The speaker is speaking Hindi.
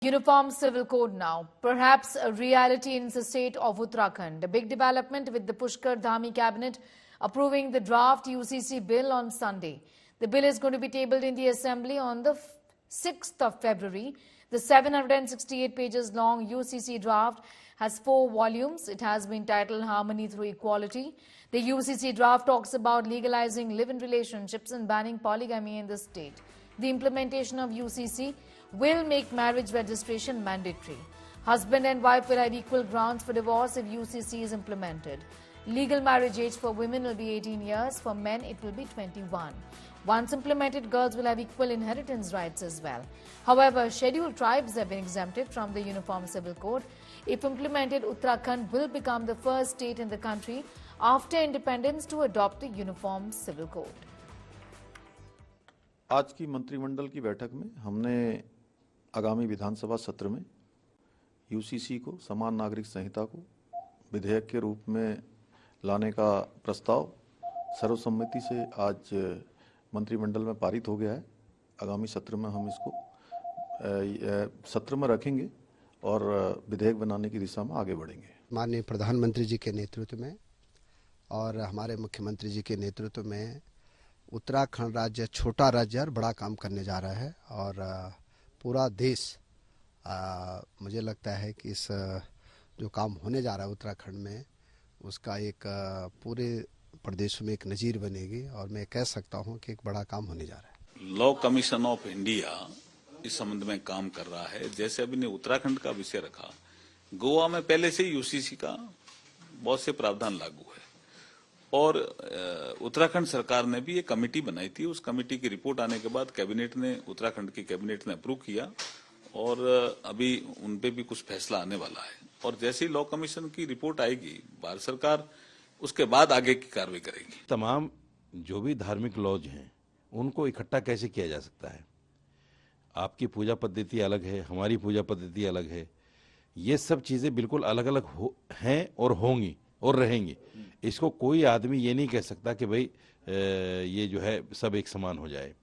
Uniform Civil Code now, perhaps a reality in the state of Uttarakhand. A big development with the Pushkar Dhami cabinet approving the draft UCC bill on Sunday. The bill is going to be tabled in the assembly on the 6th of February. The 768 pages long UCC draft has 4 volumes. It has been titled Harmony Through Equality. The UCC draft talks about legalizing live-in relationships and banning polygamy in the state. The implementation of UCC will make marriage registration mandatory. Husband and wife will have equal grounds for divorce if UCC is implemented. Legal marriage age for women will be 18 years. For men, it will be 21. Once implemented, girls will have equal inheritance rights as well. However, scheduled tribes have been exempted from the Uniform Civil Code. If implemented, Uttarakhand will become the first state in the country after independence to adopt the Uniform Civil Code. आज की मंत्रिमंडल की बैठक में हमने आगामी विधानसभा सत्र में यूसीसी को, समान नागरिक संहिता को विधेयक के रूप में लाने का प्रस्ताव सर्वसम्मति से आज मंत्रिमंडल में पारित हो गया है। आगामी सत्र में हम इसको सत्र में रखेंगे और विधेयक बनाने की दिशा में आगे बढ़ेंगे। माननीय प्रधानमंत्री जी के नेतृत्व में और हमारे मुख्यमंत्री जी के नेतृत्व में उत्तराखंड राज्य छोटा राज्य और बड़ा काम करने जा रहा है और पूरा देश मुझे लगता है कि इस जो काम होने जा रहा है उत्तराखंड में उसका एक पूरे प्रदेश में एक नज़ीर बनेगी और मैं कह सकता हूं कि एक बड़ा काम होने जा रहा है। लॉ कमीशन ऑफ इंडिया इस संबंध में काम कर रहा है। जैसे अभी ने उत्तराखंड का विषय रखा, गोवा में पहले से यूसीसी का बहुत से प्रावधान लागू है और उत्तराखंड सरकार ने भी एक कमेटी बनाई थी। उस कमेटी की रिपोर्ट आने के बाद कैबिनेट ने, उत्तराखंड की कैबिनेट ने अप्रूव किया और अभी उन पे भी कुछ फैसला आने वाला है और जैसे ही लॉ कमीशन की रिपोर्ट आएगी, भारत सरकार उसके बाद आगे की कार्रवाई करेगी। तमाम जो भी धार्मिक लॉज हैं उनको इकट्ठा कैसे किया जा सकता है? आपकी पूजा पद्धति अलग है, हमारी पूजा पद्धति अलग है। ये सब चीज़ें बिल्कुल अलग अलग हैं और होंगी और रहेंगी। इसको कोई आदमी ये नहीं कह सकता कि भाई ये जो है सब एक समान हो जाए।